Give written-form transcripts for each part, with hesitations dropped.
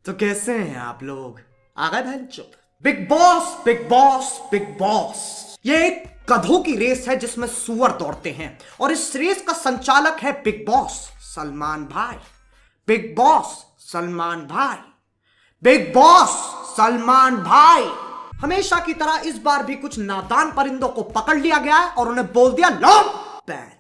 तो कैसे हैं आप लोग? आ गए भैंचोद? Bigg Boss Bigg Boss Bigg Boss, ये एक गधों की रेस है जिसमें सुअर दौड़ते हैं और इस रेस का संचालक है बिग बॉस सलमान भाई। बिग बॉस सलमान भाई, बिग बॉस सलमान भाई। हमेशा की तरह इस बार भी कुछ नादान परिंदों को पकड़ लिया गया है और उन्हें बोल दिया लो बैच।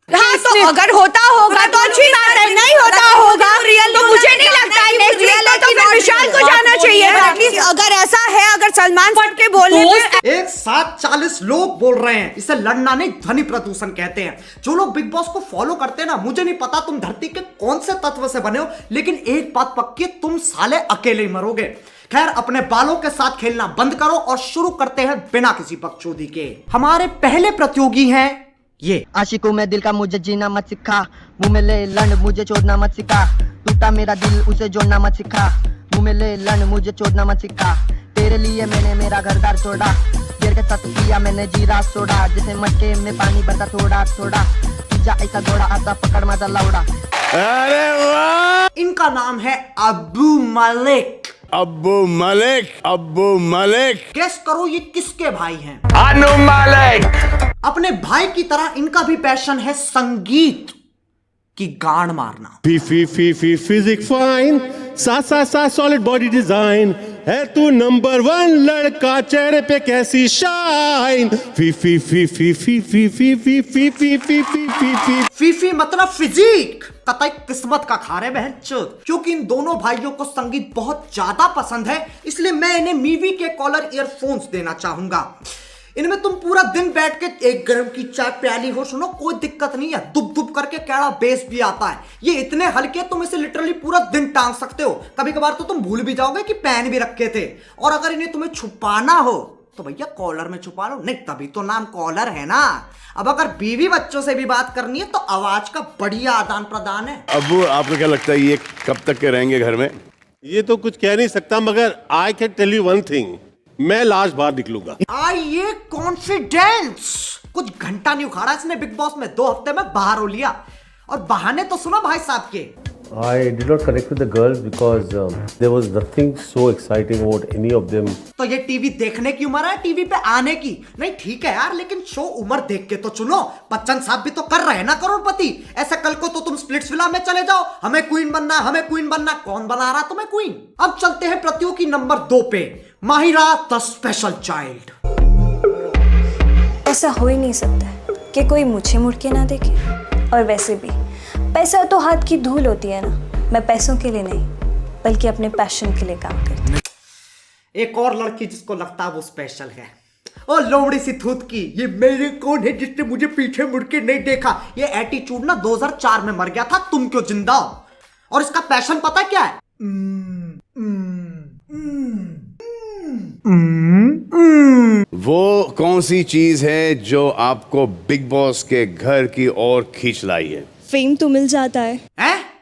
हाँ, तो अगर होता होगा तो अच्छी बात है, नहीं होता होगा तो मुझे नहीं लगता है नेक्स्ट रियल है तो फिर विशाल को जाना चाहिए। एटलीस्ट अगर ऐसा है, अगर सलमान फट के बोलने पे एक साथ 40 लोग बोल रहे हैं, इसे लड़ना नहीं ध्वनि प्रदूषण कहते हैं। जो लोग बिग बॉस को फॉलो करते हैं ना, मुझे नहीं पता तुम धरती के कौन से तत्व से बने हो, लेकिन एक बात पक्की, तुम साले अकेले ही मरोगे। खैर, अपने बालों के साथ खेलना बंद करो और शुरू करते हैं बिना किसी बकचोदी के। हमारे पहले प्रतियोगी हैं ये। आशिकों में दिल का मुझे जीना मत सिखा, मुंह में ले लंड मुझे छोड़ना मत सिखा, टूटा मेरा दिल उसे जोड़ना मत सिखा, मुंह में ले लंड मुझे छोड़ना मत सिखा, तेरे लिए मैंने मेरा घर द्वार छोड़ा, देर के साथ किया मैंने जीरा छोड़ा, जैसे मटके में पानी भरता थोड़ा थोड़ा, जा ऐसा घोड़ा आता पकड़ मजा लौड़ा। अरे वाह! इनका नाम है अब्बू मलिक। अब्बू मलिक, अब्बू मलिक। गेस करो ये किसके भाई हैं? अनु मलिक। अपने भाई की तरह इनका भी पैशन है संगीत की गान मारना। फिजिक फाइन, सा सॉलिड बॉडी डिजाइन, है तू नंबर 1 लड़का, चेहरे पे कैसी शाइन। फीफी मतलब फिजिक, कतई किस्मत का खारे बहनचोद। क्योंकि इन दोनों भाइयों को संगीत बहुत ज्यादा पसंद है, इसलिए मैं इन्हें मीवी के कॉलर ईयरफोन्स देना चाहूंगा। इनमें तुम पूरा दिन बैठ के एक गर्म की चाय प्याली हो, सुनो कोई दिक्कत नहीं है, दुब दुब करके कैड़ा बेस भी आता है। ये इतने हल्के तुम इसे लिटरली पूरा दिन टांग सकते हो। कभी कभार तो तुम भूल भी जाओगे कि पेन भी रखे थे। और अगर इन्हें तुम्हें छुपाना हो तो भैया कॉलर में छुपा लो, नहीं तभी तो नाम कॉलर है ना। अब अगर बीवी बच्चों से भी बात करनी है तो आवाज का बढ़िया आदान प्रदान है। अब्बू, आपको क्या लगता है ये कब तक के रहेंगे घर में? ये तो कुछ कह नहीं सकता, मगर I can tell you one thing, मैं लास्ट बार निकलूंगा। आइए कॉन्फिडेंस। कुछ घंटा नहीं उखाड़ा इसने बिग बॉस में, 2 हफ्ते में बाहर हो लिया। और बहाने तो सुनो भाई साहब के। I did not connect with the girls because there was nothing so exciting about any of them. तो ये टीवी देखने की उम्र है, टीवी पे आने की नहीं। ठीक है यार, लेकिन शो उम्र देख के तो चुनो। बच्चन साहब भी तो कर रहे हैं ना करोड़पति। ऐसे कल को तो तुम स्प्लिट्सविला में चले जाओ, हमें क्वीन बनना, हमें क्वीन बनना। कौन बना रहा तुम्हें क्वीन? अब चलते हैं प्रतियोगी नंबर 2 पे, माहिरा द स्पेशल चाइल्ड। ऐसा हो ही नहीं सकता है कि कोई मुझे मुड़ के ना देखे। और वैसे भी पैसा तो हाथ की धूल होती है ना। मैं पैसों के लिए नहीं बल्कि अपने पैशन के लिए काम करती हूँ। एक और लड़की जिसको लगता है वो स्पेशल है, ओ लोमड़ी सी थूत की, ये मेरे कौन है जिसने मुझे पीछे मुड़ के नहीं देखा। ये एटीट्यूड ना 2004 में मर गया था, तुम क्यों जिंदा हो। और इसका पैशन पता क्या है? वो कौन सी चीज है जो आपको बिग बॉस के घर की ओर खींच लाई है? फेम तो मिल जाता है,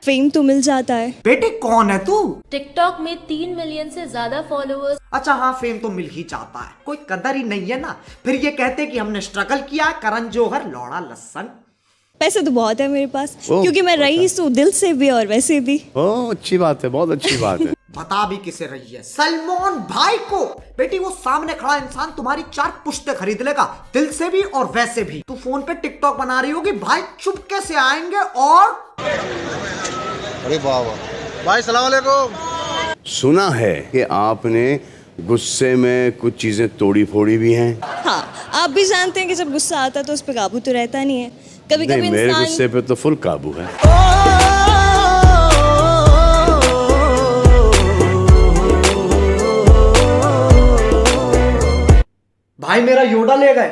फेम तो मिल जाता है। बेटे कौन है तू? टिकटॉक में 3 मिलियन से ज्यादा फॉलोअर्स। अच्छा हाँ, फेम तो मिल ही जाता है, कोई कदर ही नहीं है ना। फिर ये कहते कि हमने स्ट्रगल किया, करण जौहर लौड़ा लसन। पैसे तो बहुत है मेरे पास, क्योंकि मैं रईस हूँ दिल से भी और वैसे भी। ओह, अच्छी बात है, बहुत अच्छी बात है। बता भी किसे रही है? सलमान भाई को। बेटी वो सामने खड़ा इंसान तुम्हारी 4 पुश्ते खरीद लेगा, दिल से भी और वैसे भी। तू फोन पे टिकटॉक बना रही होगी, भाई चुपके से आएंगे और अरे वाह भाई, सलाम वालेकुम। सुना है कि आपने गुस्से में कुछ चीजें तोड़ी फोड़ी भी हैं। हाँ, आप भी जानते हैं कि जब गुस्सा आता है तो उस पर काबू तो रहता नहीं है। कभी कभी मेरे गुस्से पे तो फुल काबू है। भाई मेरा योडा ले गए।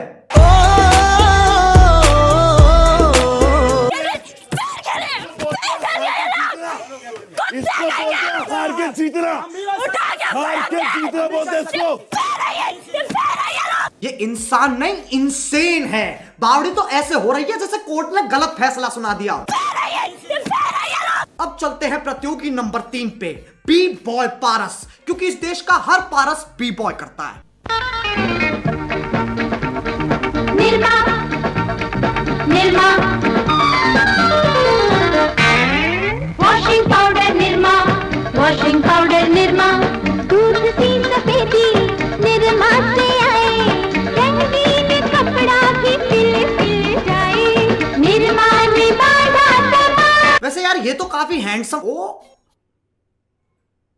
ये इंसान नहीं इंसेन है। बावड़ी तो ऐसे हो रही है जैसे कोर्ट ने गलत फैसला सुना दिया। अब चलते हैं प्रतियोगी नंबर 3 पे, बी बॉय पारस। क्योंकि इस देश का हर पारस बी बॉय करता है। Nirma Nirma washing powder, Nirma washing powder. Powder Nirma, दूध सी सफेदी निरमा से आए, रंगीन कपड़ा भी खिल जाए, निरमा ने बांधा समा। वैसे यार ये तो काफी हैंडसम। ओ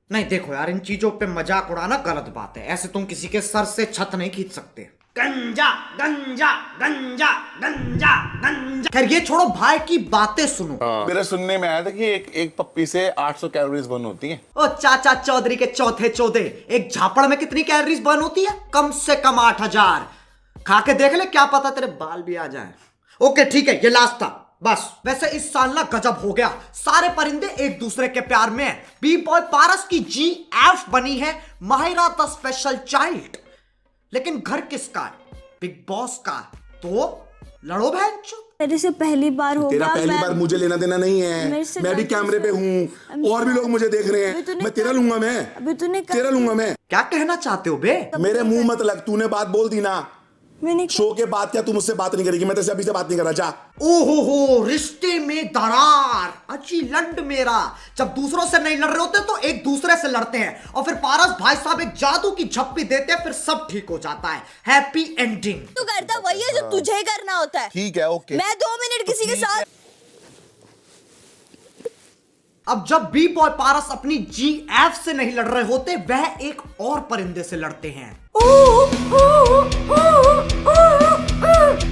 नहीं देखो यार, इन चीजों पे मजाक उड़ाना गलत बात है। ऐसे तुम किसी के सर से छत नहीं खींच सकते। गंजा गंजा गंजा गंजा गंजा। खैर ये छोड़ो, भाई की बातें सुनो। मेरे सुनने में आया था कि एक पप्पी से 800 कैलोरीज बर्न होती हैं। ओ चाचा चौधरी के चौथे चौधे, एक झापड़ में कितनी कैलोरीज बर्न होती है? कम से कम 8000। खा के देख ले, क्या पता तेरे बाल भी आ जाए। ओके ठीक है, ये लास्ट था बस। वैसे इस साल ना गजब हो गया, सारे परिंदे एक दूसरे के प्यार में हैं। बी बॉय पारस की GF बनी है माहिरा द स्पेशल चाइल्ड। लेकिन घर किसका है? बिग बॉस का। तो लड़ो बहनचोद। मेरे से पहली बार होगा। तेरा पहली बार मुझे लेना देना नहीं है। मैं भी कैमरे पे हूँ और भी लोग मुझे देख रहे हैं। मैं तेरा लूंगा, मैं अभी तूने तेरा लूंगा मैं। क्या कहना चाहते हो बे? मेरे मुंह मत लग, तूने बात बोल दी ना। मैंने शो के बाद क्या तू मुझसे बात नहीं करेगी? मैं तेरे अभी से बात नहीं कर रहा। जा। ओहो, रिश्ते में दरार। अच्छी लंड मेरा। जब दूसरों से नहीं लड़ रहे होते तो एक दूसरे से लड़ते हैं, और फिर पारस भाई साहब एक जादू की झप्पी देते हैं, फिर सब ठीक हो जाता है। Happy ending. तू करता वही है जो तुझे करना होता है। ठीक है, ओके। मैं 2 मिनट किसी के साथ। अब जब बी बॉय पारस अपनी GF से नहीं लड़ रहे होते, वह एक और परिंदे से लड़ते हैं।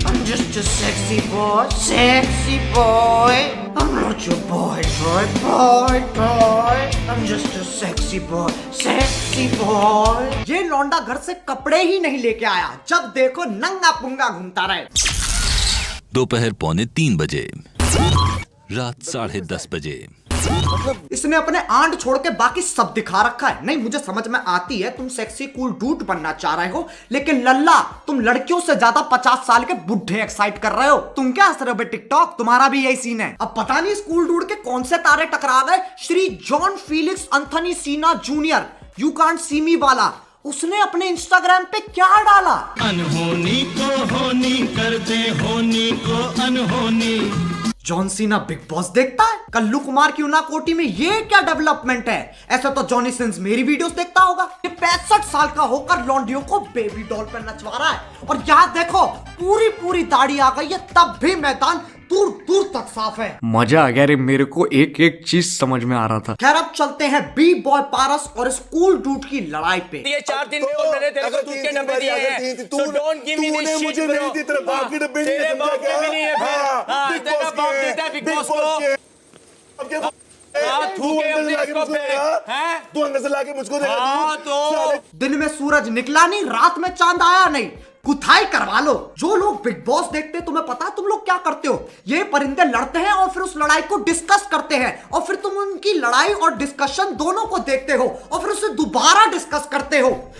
I'm just a sexy boy, sexy boy. I'm not your boy, boy. I'm just a sexy boy, sexy boy. ये लौंडा घर से कपड़े ही नहीं लेके आया, जब देखो नंगा पुंगा घूमता रहे। दोपहर 2:45 बजे, रात 10:30 बजे। इसने अपने आंड छोड़ के बाकी सब दिखा रखा है। नहीं मुझे समझ में आती है, तुम सेक्सी कूल डूड बनना चाह रहे हो, लेकिन लल्ला तुम लड़कियों से ज्यादा 50 साल के बुढ़े एक्साइट कर रहे हो। तुम क्या हंस रहे हो बे टिकटॉक? तुम्हारा भी यही सीन है। अब पता नहीं स्कूल डूड के कौन से तारे टकरा गए। श्री जॉन फीलिक्स एंथनी सीना जूनियर, यू कांट सी मी वाला, उसने अपने इंस्टाग्राम पे क्या डाला? अनहोनी को होनी कर दे, होनी को अनहोनी। जॉन सीना बिग बॉस देखता है? कल्लू कुमार की उना कोटी में ये क्या डेवलपमेंट है? ऐसा तो जॉनी सिंस मेरी वीडियोस देखता होगा। ये 65 साल का होकर लौंडियों को बेबी डॉल पर नचवा रहा है, और यहाँ देखो पूरी दाढ़ी आ गई है, तब भी मैदान दूर दूर तक साफ है। मजा आ गया रे, मेरे को एक एक चीज समझ में आ रहा था। खैर अब चलते हैं बी बॉय पारस और स्कूल डूड की लड़ाई पे। ये 4 दिन में और मैंने तेरे को दूध के डब्बे दिए हैं, so don't give me this shit bro। तेरे बाप के डब्बे नहीं है फिर। हाँ, तेरा बाप देता है बिग बॉस को। तू अंदर से लाके मुझको देगा। हाँ, तो दिन में सूरज निकला नहीं, रात में चांद आया नहीं, कुथाई करवा लो। जो लोग बिग बॉस देखते हैं, तुम्हें पता है तुम लोग क्या करते हो? ये परिंदे लड़ते हैं और फिर उस लड़ाई को डिस्कस करते हैं, और फिर तुम उनकी लड़ाई और डिस्कशन दोनों को देखते हो, और फिर उसे दोबारा डिस्कस करते हो।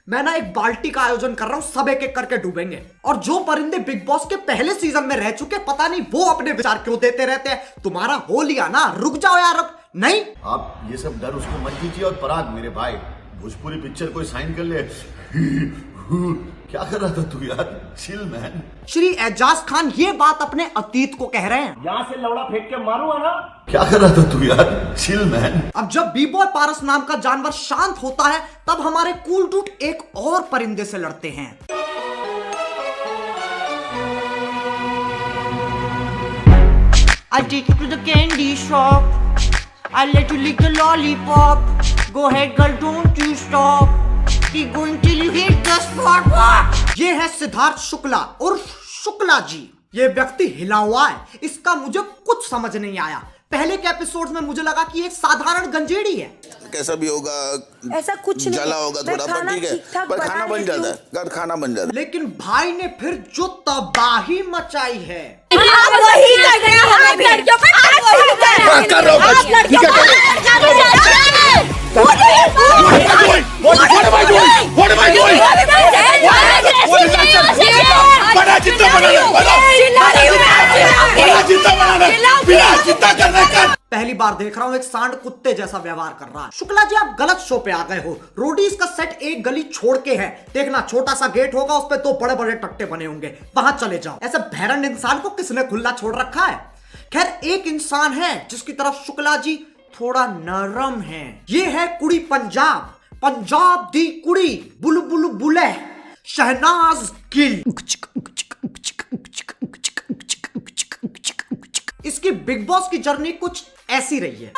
मैं ना एक बाल्टी का आयोजन कर रहा हूं, सब एक एक करके डूबेंगे, और जो परिंदे बिग बॉस के पहले सीजन में रह चुके, पता नहीं वो अपने विचार क्यों देते रहते हैं। तुम्हारा हो लिया ना, रुक जाओ यार। अब नहीं, आप ये सब डर उसको मत दीजिए। और पराग मेरे भाई, भोजपुरी पिक्चर कोई साइन कर ले। क्या कर रहा था तू यार? Chill man. श्री एजाज खान ये बात अपने अतीत को कह रहे हैं। यहाँ से लौड़ा फेंक के मारूंगा ना। क्या कर रहा था तू यार? Chill man. अब जब बी बॉय पारस नाम का जानवर शांत होता है, तब हमारे कूल डूड एक और परिंदे से लड़ते हैं। I take you to the candy shop. I let you lick the lollipop. Go ahead girl, don't you stop. Keep going till you hit the spot. ये है सिद्धार्थ शुक्ला और शुक्ला जी। ये व्यक्ति हिला हुआ है, इसका मुझे कुछ समझ नहीं आया। पहले के एपिसोड में मुझे लगा कि एक साधारण गंजेड़ी है। कैसा भी होगा, ऐसा कुछ नहीं, जला होगा थोड़ा, पर ठीक है, पर खाना बन जाता है, खाना बन जाता है। लेकिन भाई ने फिर जो तबाही मचाई है। आप वही कर रहे हैं, आप लड़कियों पे आप वही कर रहे हैं, कर रहा हूं, आप लड़कियों पे पहली बार देख रहा हूँ एक सांड कुत्ते जैसा व्यवहार कर रहा है। शुक्ला जी आप गलत शो पे आ गए हो। रोडीज का सेट एक गली छोड़ के है, देखना छोटा सा गेट होगा, उस पे 2 बड़े बड़े टट्टे बने होंगे, वहां चले जाओ। ऐसे भैरन इंसान को किसने खुला छोड़ रखा है? खैर एक इंसान है जिसकी तरफ शुक्ला जी थोड़ा नरम है। ये है कुड़ी पंजाब, पंजाब दी कुड़ी, बुलबुल बुले, शहनाज गिल। इसकी बिग बॉस की जर्नी कुछ ऐसी रही है।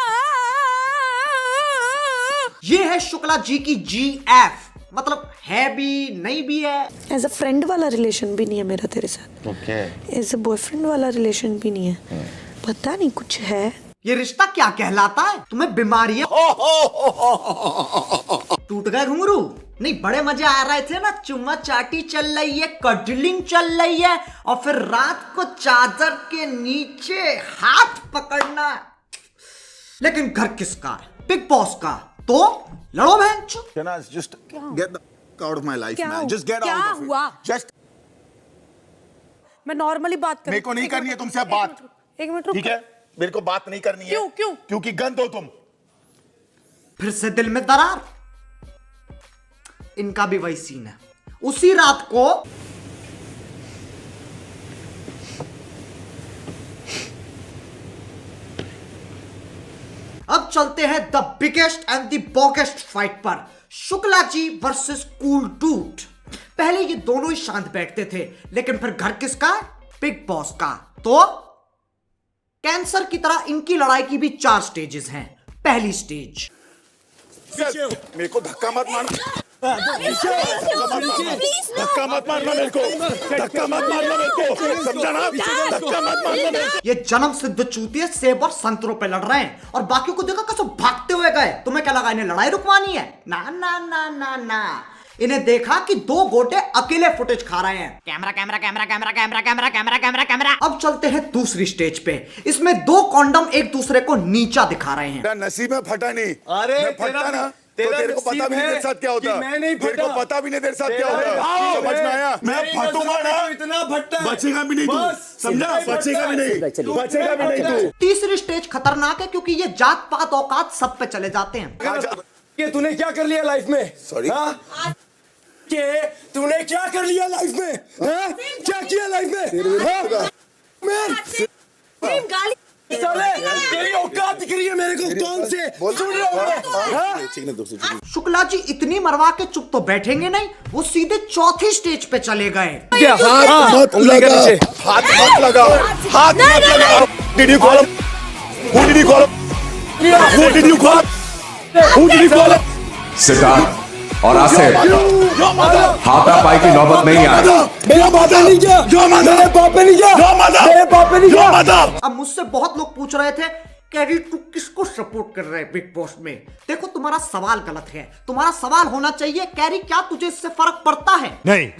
ये है शुक्ला जी की GF, मतलब है भी नहीं भी है। एज अ फ्रेंड वाला रिलेशन भी नहीं है मेरा तेरे साथ। ओके। एज अ बॉयफ्रेंड वाला रिलेशन भी नहीं है। पता नहीं कुछ है। ये रिश्ता क्या कहलाता है? तुम्हें बीमारी है? टूट गए घुंघरू? नहीं, बड़े मजे आ रहे थे ना, चुम्मा चाटी चल रही है, कडलिंग चल रही है, और फिर रात को चादर के नीचे हाथ पकड़ना। लेकिन घर किसका है? बिग बॉस का। तो लड़ो बहन। Shehnaaz, just get the fuck out of my life, क्या man. Just get क्या out of it. हुआ? Just मैं नॉर्मली बात कर। मेरे को नहीं करनी है तुमसे अब बात। एक मिनट रुक। ठीक है, मेरे को बात नहीं करनी है। क्यों? क्योंकि गंद हो तुम। फिर से दिल में दरार। इनका भी वही सीन है। उसी रात को अब चलते हैं the biggest and the boggest fight पर, Shukla ji versus cool dude. पहले ये दोनों ही शांत बैठते थे, लेकिन फिर घर किसका? बिग बॉस का। तो कैंसर की तरह इनकी लड़ाई की भी 4 स्टेजेस हैं। पहली स्टेज, मेरे को धक्का मत मारना। धक्का मत मारना मेरे को। धक्का मत मारना मेरे को, समझा ना? धक्का मत मारना मेरे को। ये जन्म सिद्ध चूतिए सेब और संतरों पे लड़ रहे हैं, और बाकियों को देखा कैसे भागते हुए गए। तुम्हें क्या लगा इन्हें लड़ाई रुकवानी है? ना ना ना ना ना। इन्हें देखा कि 2 गोटे अकेले फुटेज खा रहे हैं। Camera camera camera camera camera camera camera camera camera. अब चलते हैं दूसरी स्टेज पे। इसमें 2 कॉन्डम एक दूसरे को नीचा दिखा रहे हैं। नसीब में फटा नहीं। अरे मैं फटा ना, तो तेरे को पता भी नहीं तेरे साथ क्या होता। मैं नहीं तेरे को पता भी नहीं तेरे साथ क्या होता। समझ में आया? मैं फटूंगा ना, इतना फटता है, बचेगा भी नहीं तू। समझा? बचेगा भी नहीं, बचेगा भी नहीं तू। तीसरी स्टेज खतरनाक है, क्योंकि ये जात पात औकात सब पे चले जाते हैं। ये तूने क्या कर लिया लाइफ में? सॉरी, के तूने क्या कर लिया लाइफ में? हाँ? क्या किया लाइफ में? तेरी औकात दिख रही है मेरे को? कौन से सुन रहे हो? शुक्ला जी इतनी मरवा के चुप तो बैठेंगे नहीं, वो सीधे चौथी स्टेज पे चले गए। हाथ मत लगा, हाथ मत लगा, हाथ मत लगा। Did you call him? Who did you call him? Who did you call him? Who did you call him? Siddharth और आसिफ, हाथापाई की नौबत नहीं आ रही। मेरा पापा नहीं किया, मेरे पापा नहीं किया, मेरे पापा नहीं किया। अब मुझसे बहुत लोग पूछ रहे थे, कैरी तू किसको सपोर्ट कर रहे है बिग बॉस में? देखो, तुम्हारा सवाल गलत है। तुम्हारा सवाल होना चाहिए, कैरी क्या तुझे इससे फर्क पड़ता है? नहीं।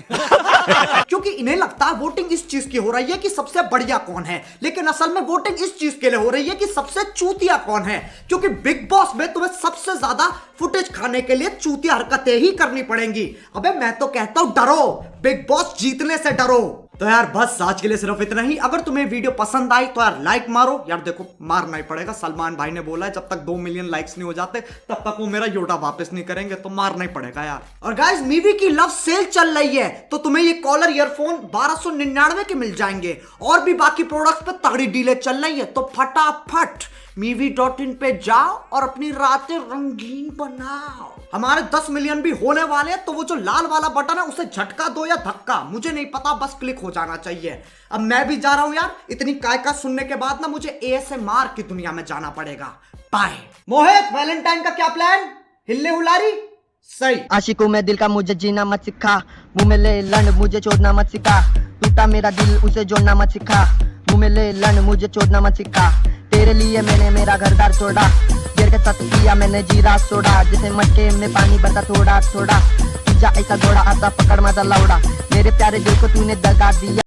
क्योंकि इन्हें लगता है वोटिंग इस चीज की हो रही है कि सबसे बढ़िया कौन है, लेकिन असल में वोटिंग इस चीज के लिए हो रही है कि सबसे चूतिया कौन है। क्योंकि बिग बॉस में तुम्हें सबसे ज्यादा फुटेज खाने के लिए चूतिया हरकतें ही करनी पड़ेंगी। अबे मैं तो कहता हूं डरो, बिग बॉस जीतने से डरो। तो यार बस आज के लिए सिर्फ इतना ही। अगर तुम्हें वीडियो पसंद आई तो यार लाइक मारो। यार देखो, मारना ही पड़ेगा। सलमान भाई ने बोला है जब तक 2 मिलियन लाइक्स नहीं हो जाते तब तक वो मेरा योटा वापस नहीं करेंगे, तो मारना ही पड़ेगा यार। और गाइस, मीवी की लव सेल चल रही है, तो तुम्हें ये कॉलर ईयरफोन 1299 के मिल जाएंगे। और भी बाकी प्रोडक्ट्स पे तगड़ी डीलें चल रही है, तो फटाफट मीवी.in पे जाओ और अपनी रातें रंगीन बनाओ। हमारे 10 मिलियन भी होने वाले हैं, तो वो जो लाल वाला बटन है उसे झटका दो या धक्का, मुझे नहीं पता, बस क्लिक हो जाना चाहिए। अब मैं भी जा रहा हूं यार, इतनी काय सुनने के बाद ना मुझे ASMR की दुनिया में जाना पड़ेगा। बाय। मोहित, वैलेंटाइन का क्या प्लान? हिलने हुलारी? सही। आशिकों में दिल का मुझे जीना मत सिखा, मुंह में ले लंड मुझे छोड़ना मत सिखा। टूटा मेरा दिल उसे जोड़ना मत सिखा, मुंह में ले लंड मुझे छोड़ना मत सिखा। तेरे लिए मैंने मेरा घर दार छोड़ा, देर के साथ पिया मैंने जीरा सोडा। जैसे मटके में पानी भरता थोड़ा थोड़ा, तुझा ऐसा घोड़ा आता पकड़ मत लौड़ा। मेरे प्यारे दिल को तूने दगा दिया।